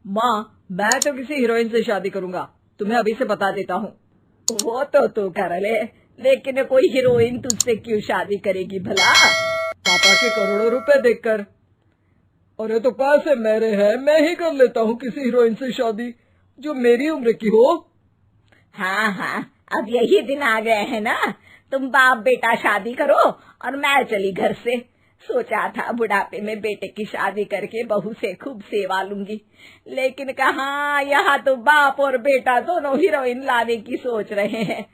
माँ, मैं तो किसी हीरोइन से शादी करूंगा, तुम्हें अभी से बता देता हूँ। वो तो तू कर ले, लेकिन कोई हीरोइन तुझसे क्यों शादी करेगी भला? पापा के करोड़ों रुपए देखकर। अरे तो पैसे मेरे हैं, मैं ही कर लेता हूँ किसी हीरोइन से शादी जो मेरी उम्र की हो। हाँ हाँ, अब यही दिन आ गए हैं ना, तुम बाप बेटा शादी करो और मैं चली घर से। सोचा था बुढ़ापे में बेटे की शादी करके बहू से खूब सेवा लूंगी, लेकिन कहाँ, यहाँ तो बाप और बेटा दोनों हीरोइन लाने की सोच रहे हैं।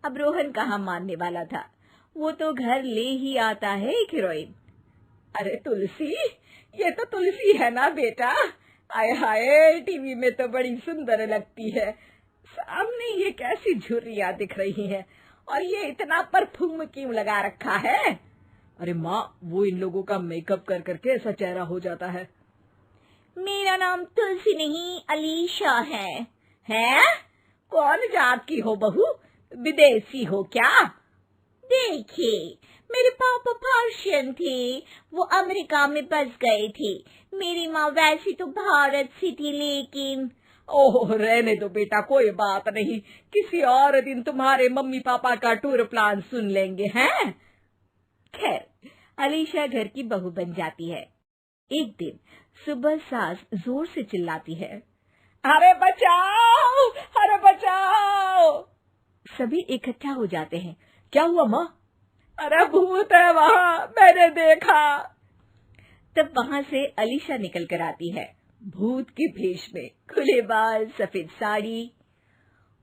अब रोहन कहाँ मानने वाला था, वो तो घर ले ही आता है एक हीरोइन। अरे तुलसी, ये तो तुलसी है ना बेटा? आय हाय, टीवी में तो बड़ी सुंदर लगती है, सामने ये कैसी झुर्रियां दिख रही है, और ये इतना परफ्यूम क्यों लगा रखा है? अरे माँ, वो इन लोगों का मेकअप कर करके ऐसा चेहरा हो जाता है। मेरा नाम तुलसी नहीं अलीशा है। हैं? कौन जात की हो बहू? विदेशी हो क्या? देखिए, मेरे पापा पर्शियन थे, वो अमेरिका में बस गए थे। मेरी माँ वैसी तो भारत से थी, लेकिन ओह, रहने दो बेटा, कोई बात नहीं, किसी और दिन तुम्हारे मम्मी पापा का टूर प्लान सुन लेंगे हैं। खैर, अलीशा घर की बहू बन जाती है। एक दिन सुबह सास जोर से चिल्लाती है, अरे बचाओ, अरे बचाओ। सभी इकट्ठा हो जाते हैं। क्या हुआ माँ? अरे भूत है वहाँ, मैंने देखा। तब वहाँ से अलीशा निकल कर आती है, भूत के भेष में, खुले बाल, सफेद साड़ी।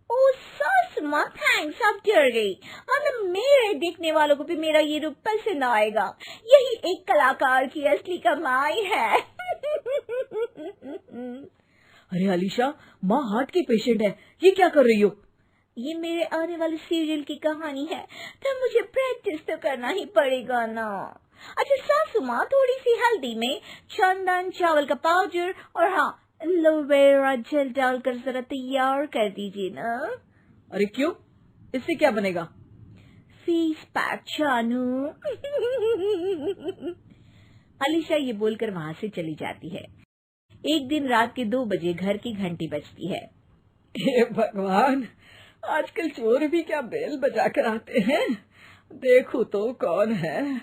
ओ सास माँ, थैंक्स, आप डर गई, वरना मेरे देखने वालों को भी मेरा ये रूप पसंद आएगा। यही एक कलाकार की असली कमाई है। अरे अलीशा, माँ हार्ट की पेशेंट है, ये क्या कर रही हो? ये मेरे आने वाले सीरियल की कहानी है, तो मुझे प्रैक्टिस तो करना ही पड़ेगा ना। अच्छा सासू माँ, थोड़ी सी हल्दी में चंदन, चावल का पाउडर और हाँ, एलोवेरा जेल डालकर जरा तैयार कर दीजिए ना। अरे क्यों, इससे क्या बनेगा? फेस पैक जानू। अलीशा ये बोलकर वहाँ से चली जाती है। एक दिन रात के 2 बजे घर की घंटी बजती है। हे भगवान, आजकल चोर भी क्या बेल बजा कर आते हैं, देखो तो कौन है।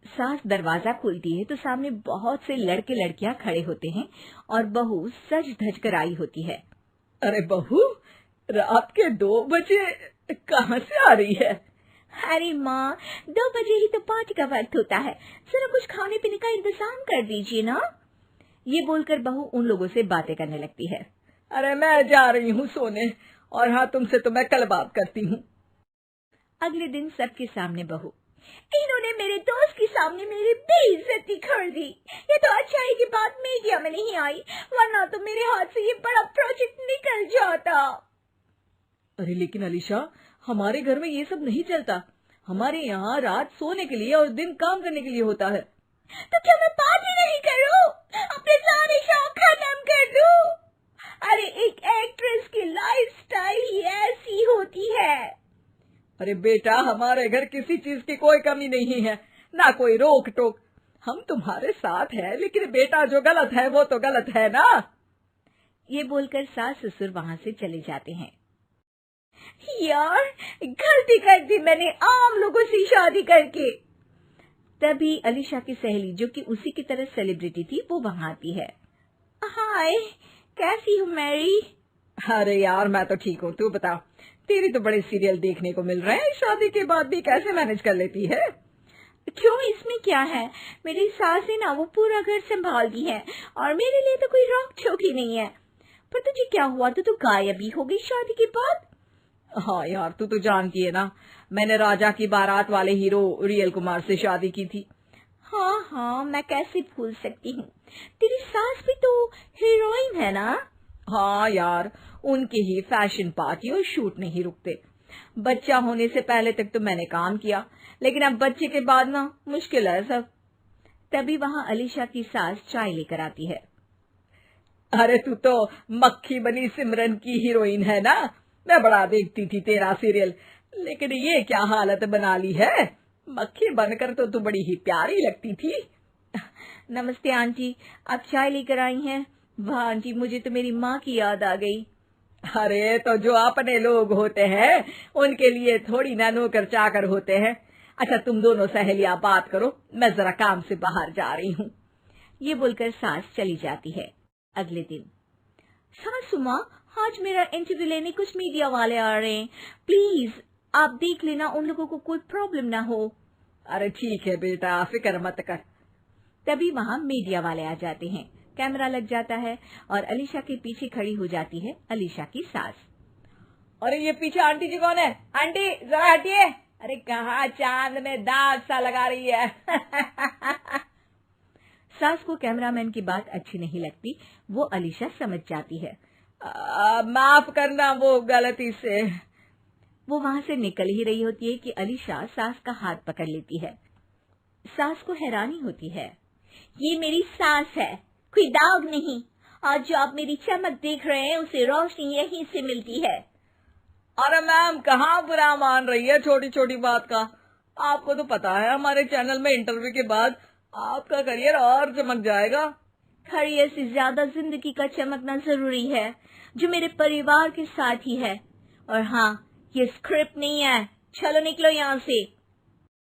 सास दरवाजा खोलती है तो सामने बहुत से लड़के लड़कियां खड़े होते हैं और बहू सज धज कर आई होती है। अरे बहू, रात के 2 बजे कहाँ से आ रही है? अरे माँ, 2 बजे ही तो पार्टी का वक्त होता है, जरा कुछ खाने पीने का इंतजाम कर दीजिए ना। ये बोलकर बहू उन लोगों से बातें करने लगती है। अरे मैं जा रही हूँ सोने, और हाँ, तुमसे तो मैं कल बात करती हूँ। अगले दिन सबके सामने बहू, इन्होंने मेरे दोस्त के सामने मेरी बेइज्जती कर दी। ये तो अच्छा है कि बात मीडिया में नहीं आई, वरना तो मेरे हाथ से ये बड़ा प्रोजेक्ट निकल जाता। अरे लेकिन अलीशा, हमारे घर में ये सब नहीं चलता, हमारे यहाँ रात सोने के लिए और दिन काम करने के लिए होता है। तो क्या मैं पार्टी नहीं करूं? अपने सारे शौक खत्म कर दूं? अरे एक एक्ट्रेस की लाइफस्टाइल ही ऐसी होती है। अरे बेटा, हमारे घर किसी चीज की कोई कमी नहीं है, ना कोई रोक टोक, हम तुम्हारे साथ हैं, लेकिन बेटा जो गलत है वो तो गलत है ना। ये बोलकर सास ससुर वहाँ से चले जाते हैं। यार, गलती कर दी मैंने आम लोगों से शादी करके। तभी अलीशा की सहेली, जो कि उसी की तरह सेलिब्रिटी थी, वो वहाँ आती है। हाय, कैसी हो मैरी? अरे यार, मैं तो ठीक हूँ, तू बता, तेरी तो बड़े सीरियल देखने को मिल रहे हैं, शादी के बाद भी कैसे मैनेज कर लेती है? क्यों, इसमें क्या है, मेरी सास है ना, वो पूरा घर संभालती है और मेरे लिए तो कोई रोक टोक ही नहीं है। पर तुझे क्या हुआ, तू गायब ही हो गई शादी के बाद? हाँ यार, तू तो जानती है ना, मैंने राजा की बारात वाले हीरो रियल कुमार से शादी की थी। हाँ हाँ, मैं कैसे भूल सकती हूँ, तेरी सास भी तो हीरोइन है ना। हाँ यार, उनके ही फैशन पार्टी और शूट नहीं रुकते। बच्चा होने से पहले तक तो मैंने काम किया, लेकिन अब बच्चे के बाद ना मुश्किल है सब। तभी वहाँ अलीशा की सास चाय लेकर आती है। अरे तू तो मक्खी बनी सिमरन की हीरोइन है ना, मैं बड़ा देखती थी तेरा सीरियल, लेकिन ये क्या हालत बना ली है, मक्खी बनकर तो तू बड़ी ही प्यारी लगती थी। नमस्ते आंटी, आप चाय लेकर आई हैं, वाह आंटी, मुझे तो मेरी माँ की याद आ गई। अरे तो जो अपने लोग होते हैं उनके लिए थोड़ी ना नौकर चाकर होते हैं। अच्छा तुम दोनों सहेलियां बात करो, मैं जरा काम से बाहर जा रही हूँ। ये बोलकर सास चली जाती है। अगले दिन, सासू माँ, आज मेरा इंटरव्यू लेने कुछ मीडिया वाले आ रहे हैं, प्लीज आप देख लेना उन लोगों को कोई प्रॉब्लम ना हो। अरे ठीक है बेटा, फिक्र मत कर। तभी वहाँ मीडिया वाले आ जाते हैं। कैमरा लग जाता है और अलीशा के पीछे खड़ी हो जाती है अलीशा की सास। अरे ये पीछे आंटी जी कौन है? आंटी जरा हटिए। अरे कहाँ चांद में दाग सा लगा रही है। सास को कैमरामैन की बात अच्छी नहीं लगती, वो अलीशा समझ जाती है। माफ करना, वो गलती से। वो वहां से निकल ही रही होती है कि अलीशा सास का हाथ पकड़ लेती है। सास को हैरानी होती है, ये मेरी सास है, कोई दाग नहीं, और जो आप मेरी चमक देख रहे हैं उसे रोशनी यहीं से मिलती है। अरे मैम, कहाँ बुरा मान रही है छोटी छोटी बात का। आपको तो पता है हमारे चैनल में इंटरव्यू के बाद आपका करियर और चमक जाएगा। करियर से ज्यादा जिंदगी का चमकना जरूरी है, जो मेरे परिवार के साथ ही है। और हाँ, ये स्क्रिप्ट नहीं है, चलो निकलो यहाँ से।